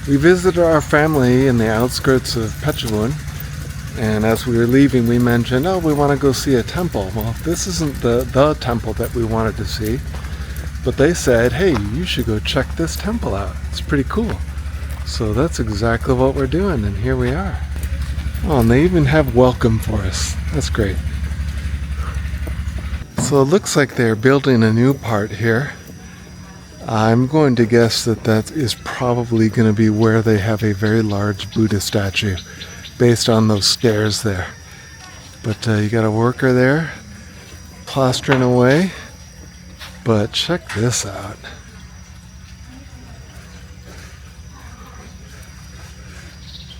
We visited our family in the outskirts of Phetchabun, and as we were leaving we mentioned, oh, we want to go see a temple. Well, this isn't the temple that we wanted to see, but they said, hey, you should go check this temple out. It's pretty cool. So that's exactly what we're doing, and here we are. Oh, and they even have welcome for us. That's great. So it looks like they're building a new part here. I'm going to guess that that is probably going to be where they have a very large Buddha statue based on those stairs there. But you got a worker there plastering away. But check this out.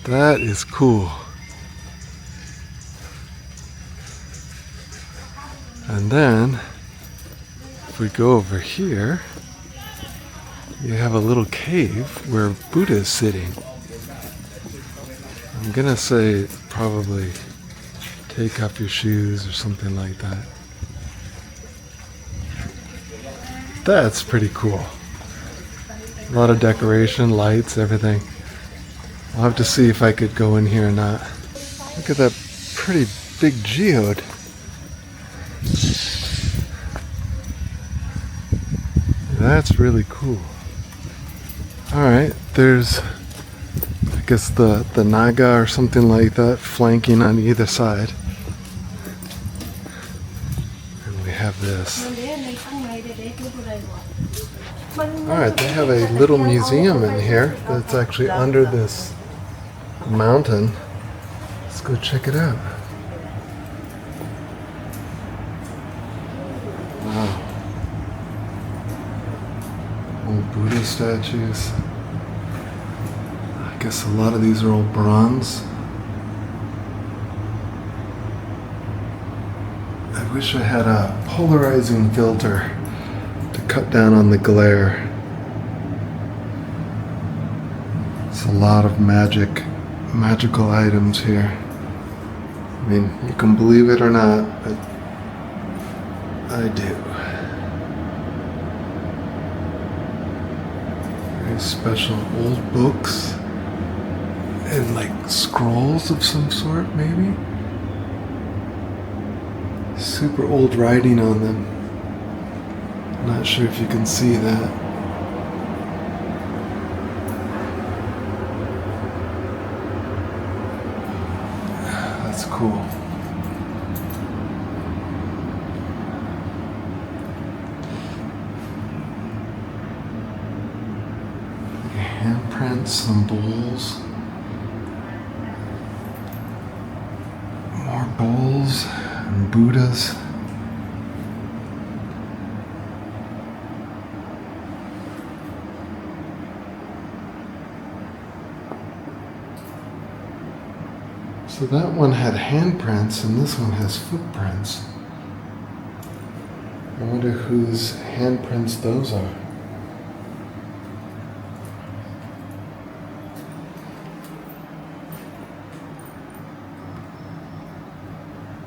That is cool. And then if we go over here, you have a little cave where Buddha is sitting. I'm gonna say probably take off your shoes or something like that. That's pretty cool. A lot of decoration, lights, everything. I'll have to see if I could go in here or not. Look at that pretty big geode. That's really cool. Alright, there's, I guess the Naga or something like that flanking on either side. And we have this. Alright, they have a little museum in here that's actually under this mountain. Let's go check it out. Wow. Old Buddha statues. I guess a lot of these are old bronze. I wish I had a polarizing filter to cut down on the glare. It's a lot of magical items here. I mean, you can believe it or not, but I do. Very special old books and like scrolls of some sort, maybe? Super old writing on them. Not sure if you can see that. That's cool. Handprints, some bowls. More bowls and Buddhas. So that one had handprints and this one has footprints. I wonder whose handprints those are.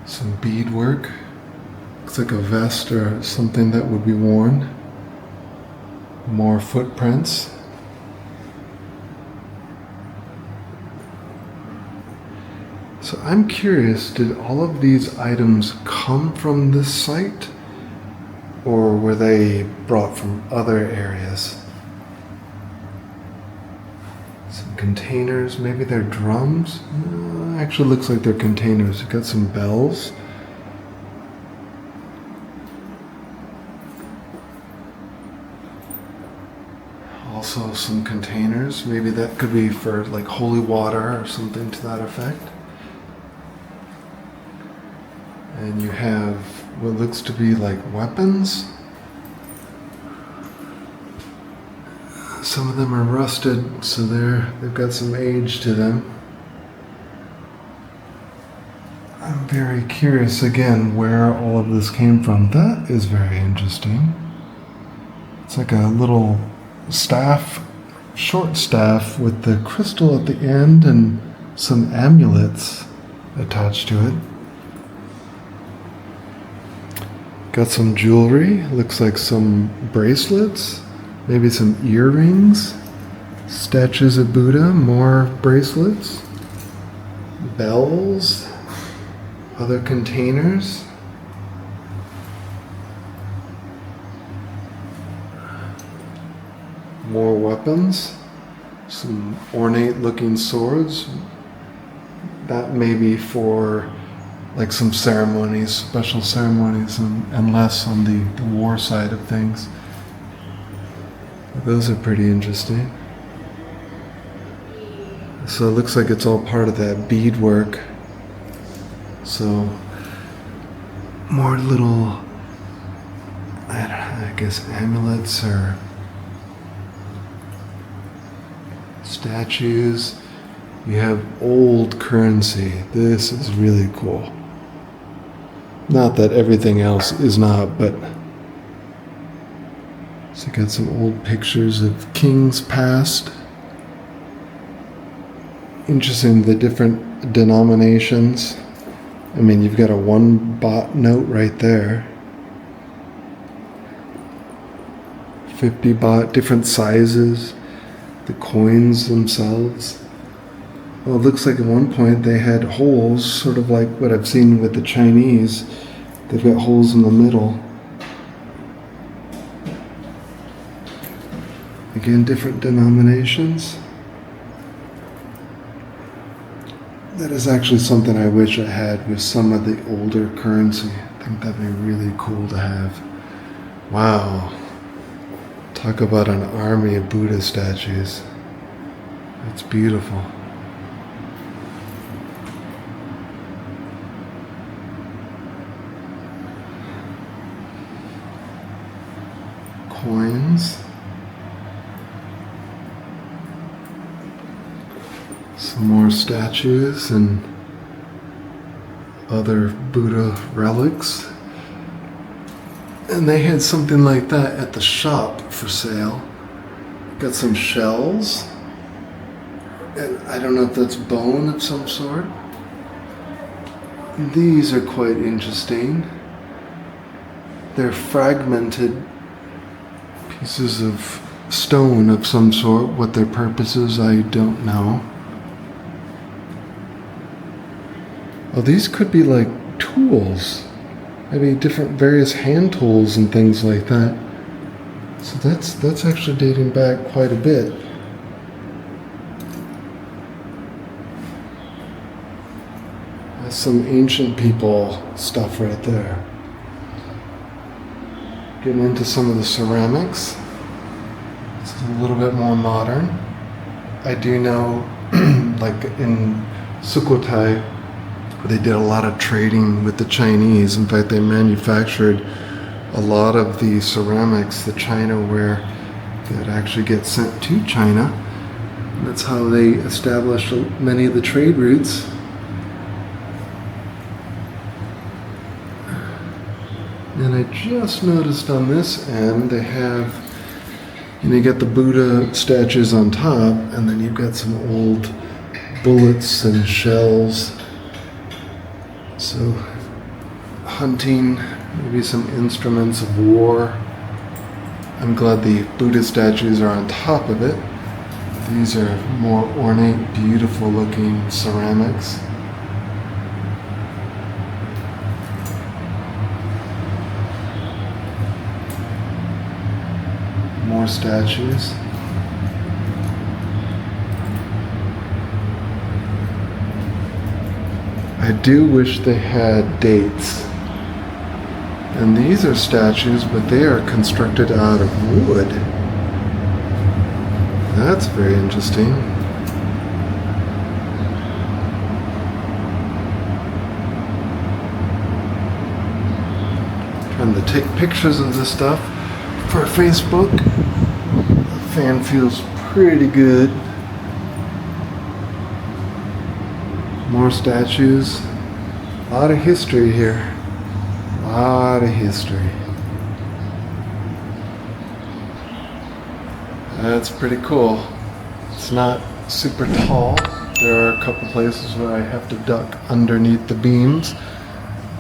Some beadwork. Looks like a vest or something that would be worn. More footprints. So I'm curious, did all of these items come from this site? Or were they brought from other areas? Some containers, maybe they're drums? No, actually looks like they're containers. You've got some bells. Also some containers. Maybe that could be for like holy water or something to that effect. And you have what looks to be like weapons. Some of them are rusted, so they've got some age to them. I'm very curious again where all of this came from. That is very interesting. It's like a little staff, short staff with the crystal at the end and some amulets attached to it. Got some jewelry, looks like some bracelets, maybe some earrings. Statues of Buddha, more bracelets, bells, other containers. More weapons, some ornate looking swords. That may be for like some ceremonies, special ceremonies, and less on the war side of things. Those are pretty interesting. So it looks like it's all part of that beadwork. So more little, I don't know, I guess amulets or statues. You have old currency. This is really cool. Not that everything else is not, but so you got some old pictures of kings past. Interesting, the different denominations. I mean, you've got a 1 baht note right there. 50 baht, different sizes. The coins themselves. Well, it looks like at one point they had holes, sort of like what I've seen with the Chinese. They've got holes in the middle. Again, different denominations. That is actually something I wish I had with some of the older currency. I think that'd be really cool to have. Wow. Talk about an army of Buddha statues. It's beautiful. Coins. Some more statues and other Buddha relics. And they had something like that at the shop for sale. Got some shells. And I don't know if that's bone of some sort. These are quite interesting. They're fragmented pieces of stone of some sort. What their purpose is, I don't know. Oh, these could be like tools. Maybe different various hand tools and things like that. So that's actually dating back quite a bit. That's some ancient people stuff right there. Getting into some of the ceramics. It's a little bit more modern. I do know, like in Sukhothai, they did a lot of trading with the Chinese. In fact, they manufactured a lot of the ceramics, the Chinaware, that actually get sent to China. And that's how they established many of the trade routes. And I just noticed on this end, they have, you get the Buddha statues on top, and then you've got some old bullets and shells. So, hunting, maybe some instruments of war. I'm glad the Buddha statues are on top of it. These are more ornate, beautiful looking ceramics. More statues. I do wish they had dates. And these are statues, but they are constructed out of wood. That's very interesting. Trying to take pictures of this stuff for Facebook. The fan feels pretty good. More statues. A lot of history here. A lot of history. That's pretty cool. It's not super tall. There are a couple places where I have to duck underneath the beams.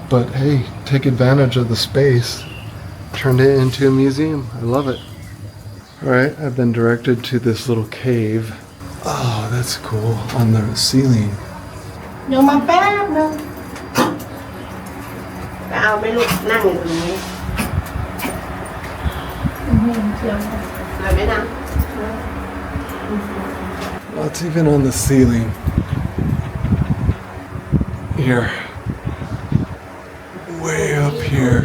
But hey, take advantage of the space. Turned it into a museum. I love it. Alright, I've been directed to this little cave. Oh, that's cool. On the ceiling. เดี๋ยวมาแป๊บนึงไปเอาไม่ลูกนั่งอยู่ตรงนี้อะไรไม่นั่ง Oh, it's even on the ceiling. Here. Way up here.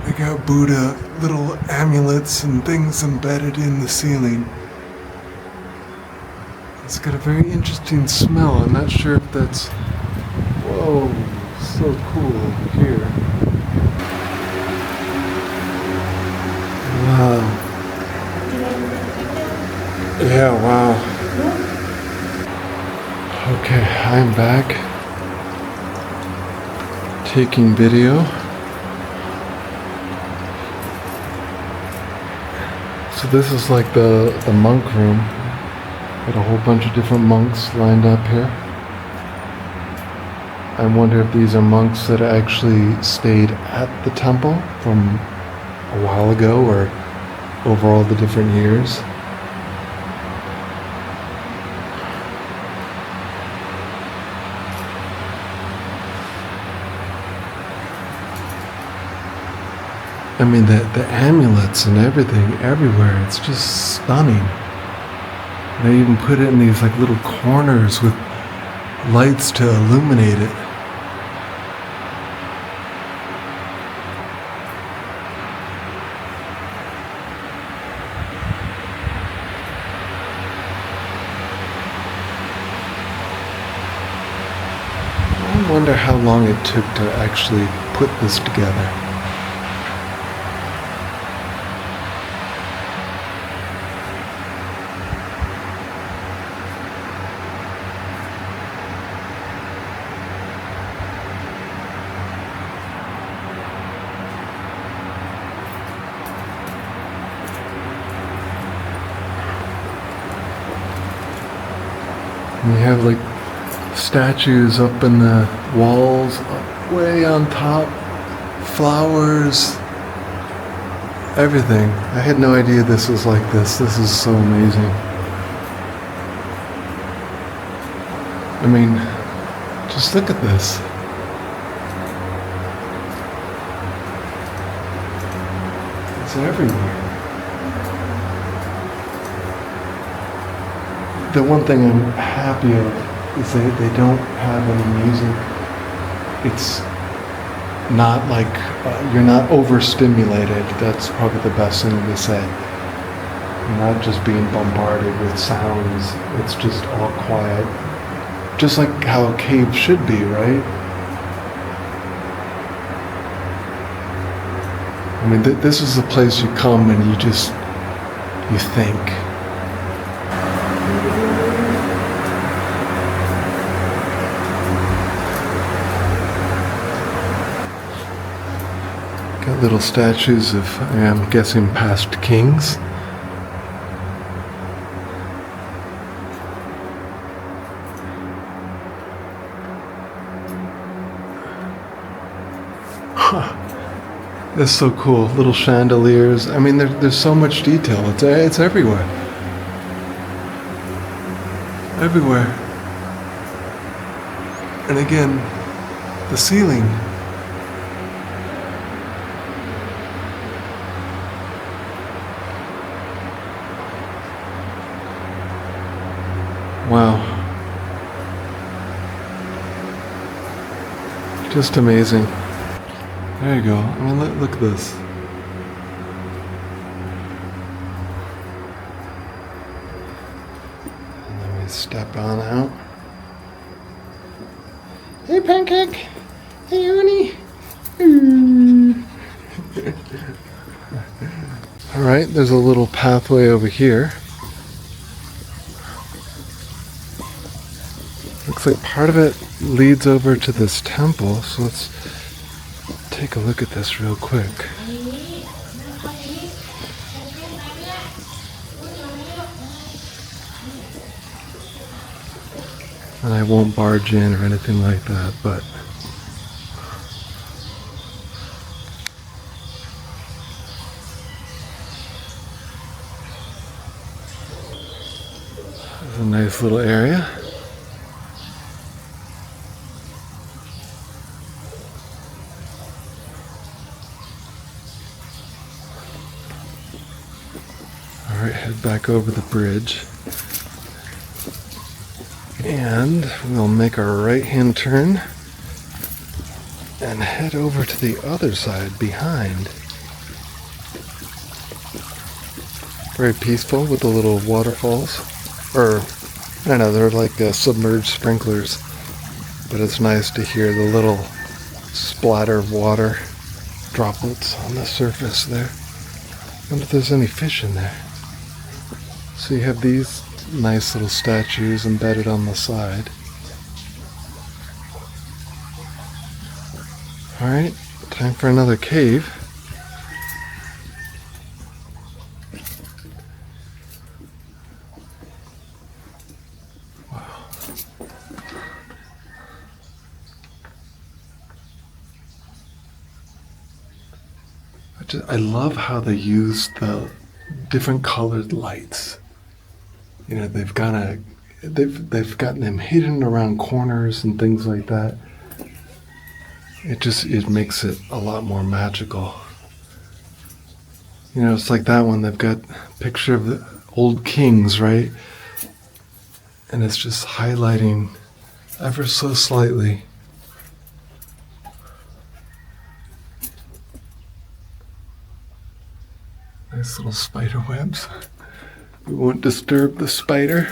They got Buddha, little amulets and things embedded in the ceiling. It's got a very interesting smell. I'm not sure if that's... Whoa, so cool here. Wow. Yeah, wow. Okay, I'm back. Taking video. So this is like the monk room. Got a whole bunch of different monks lined up here. I wonder if these are monks that actually stayed at the temple from a while ago or over all the different years. I mean, the amulets and everything everywhere, it's just stunning. They even put it in these like little corners with lights to illuminate it. I wonder how long it took to actually put this together. And you have like statues up in the walls, up way on top, flowers, everything. I had no idea this was like this. This is so amazing. I mean, just look at this. It's everywhere. The one thing I'm happy of is they don't have any music. It's not like you're not overstimulated. That's probably the best thing to say. You're not just being bombarded with sounds. It's just all quiet. Just like how a cave should be, right? I mean, this is the place you come and you think. Got little statues of, I'm guessing, past kings. That's so cool. Little chandeliers. I mean, there's so much detail. It's everywhere. Everywhere. And again, the ceiling. Wow. Just amazing. There you go. I mean, look at this. And then we step on out. Hey, Pancake. Hey, Uni. All right, there's a little pathway over here. Looks like part of it leads over to this temple, so let's take a look at this real quick. And I won't barge in or anything like that, but It's a nice little area. Alright, head back over the bridge. And we'll make our right-hand turn and head over to the other side behind. Very peaceful with the little waterfalls. Or, I don't know, they're like submerged sprinklers. But it's nice to hear the little splatter of water droplets on the surface there. I wonder if there's any fish in there. So you have these nice little statues embedded on the side. Alright, time for another cave. Wow. I love how they use the different colored lights. You know, they've gotten them hidden around corners and things like that. It makes it a lot more magical. You know, it's like that one. They've got a picture of the old kings, right? And it's just highlighting ever so slightly. Nice little spider webs. We won't disturb the spider.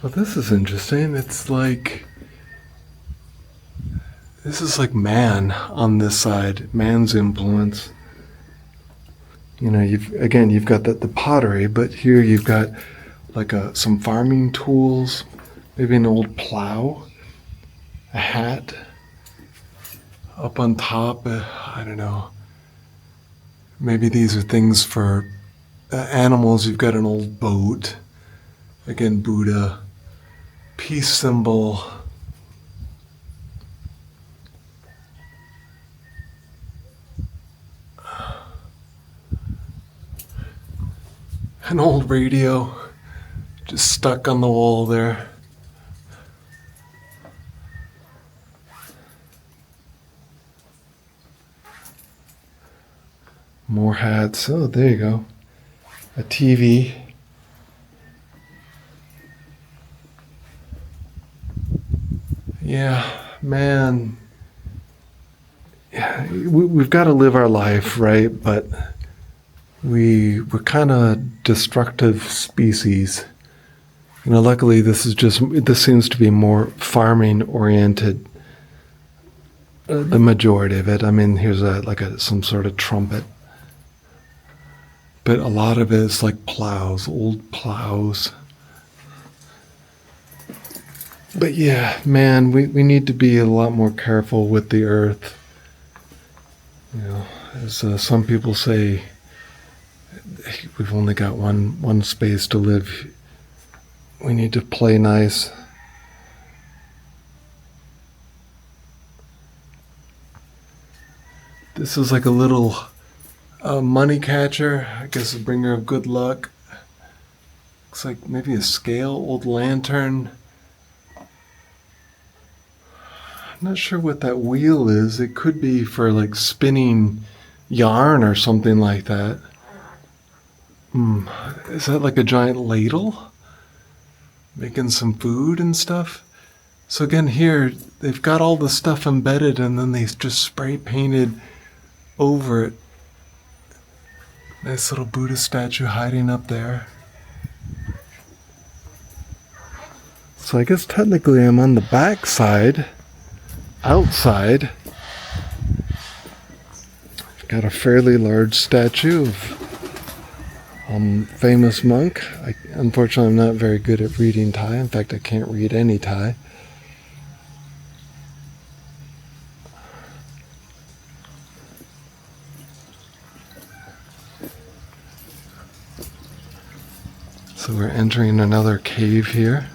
But this is interesting. It's like, this is like man on this side, man's influence. You know, you've got the pottery, but here you've got like some farming tools, maybe an old plow, a hat. Up on top, I don't know. Maybe these are things for animals. You've got an old boat. Again, Buddha. Peace symbol. An old radio just stuck on the wall there. More hats. Oh, there you go. A TV. Yeah, man. Yeah, we've got to live our life, right? But we're kind of destructive species. You know, luckily this seems to be more farming oriented. The majority of it. I mean, here's some sort of trumpet. But a lot of it is like plows, old plows. But yeah, man, we need to be a lot more careful with the earth. You know, as some people say, we've only got one space to live. We need to play nice. This is like a little money catcher, I guess a bringer of good luck. Looks like maybe a scale, old lantern. I'm not sure what that wheel is. It could be for like spinning yarn or something like that. Is that like a giant ladle? Making some food and stuff? So again here, they've got all the stuff embedded and then they just spray painted over it. Nice little Buddha statue hiding up there. So I guess technically I'm on the back side, outside. I've got a fairly large statue of famous monk. Unfortunately, I'm not very good at reading Thai. In fact, I can't read any Thai. So we're entering another cave here.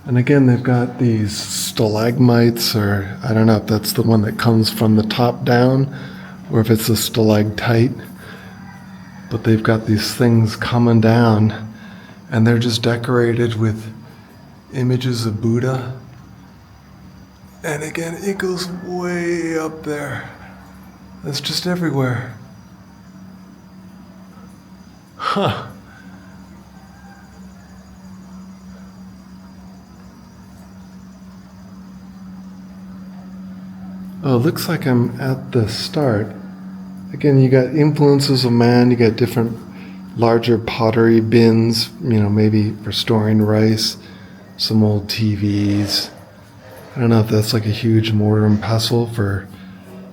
And again, they've got these stalagmites, or I don't know if that's the one that comes from the top down, or if it's a stalactite. But they've got these things coming down, and they're just decorated with images of Buddha. And again, it goes way up there. It's just everywhere. Huh. Oh, it looks like I'm at the start. Again, you got influences of man, you got different larger pottery bins, maybe for storing rice, some old TVs. I don't know if that's like a huge mortar and pestle for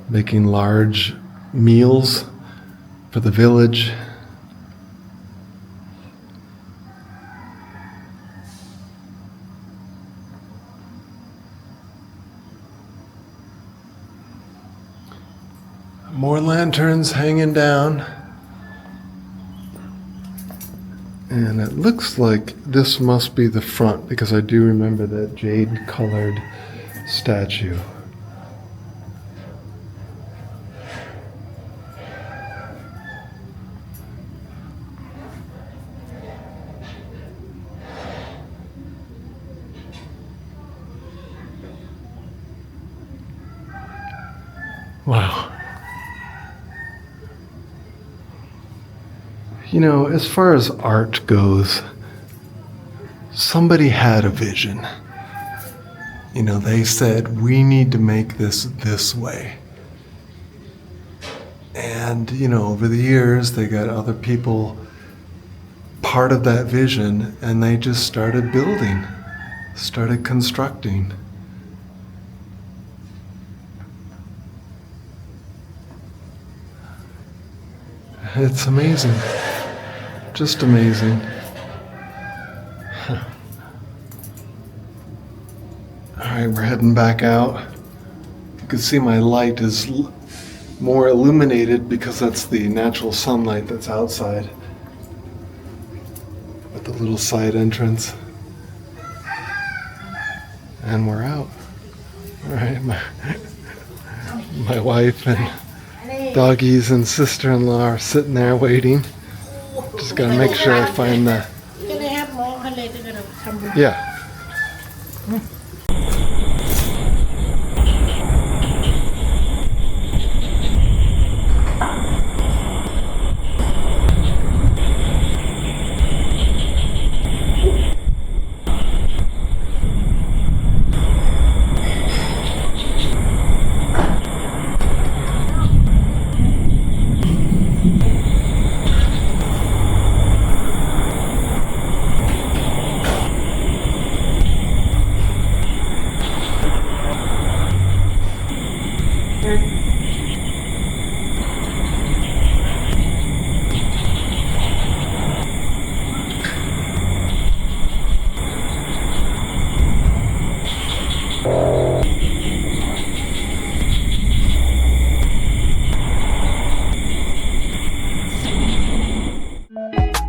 making large meals for the village. More lanterns hanging down. And it looks like this must be the front, because I do remember that jade-colored statue. Wow. As far as art goes, somebody had a vision. They said, we need to make this way. And, over the years, they got other people part of that vision, and they just started building, started constructing. It's amazing. Just amazing. Alright, we're heading back out. You can see my light is more illuminated because that's the natural sunlight that's outside with the little side entrance. And we're out. Alright, my wife and doggies and sister-in-law are sitting there waiting. Just gotta make sure I find the... Yeah.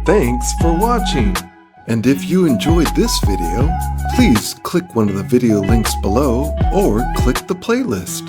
Thanks for watching! And if you enjoyed this video, please click one of the video links below or click the playlist.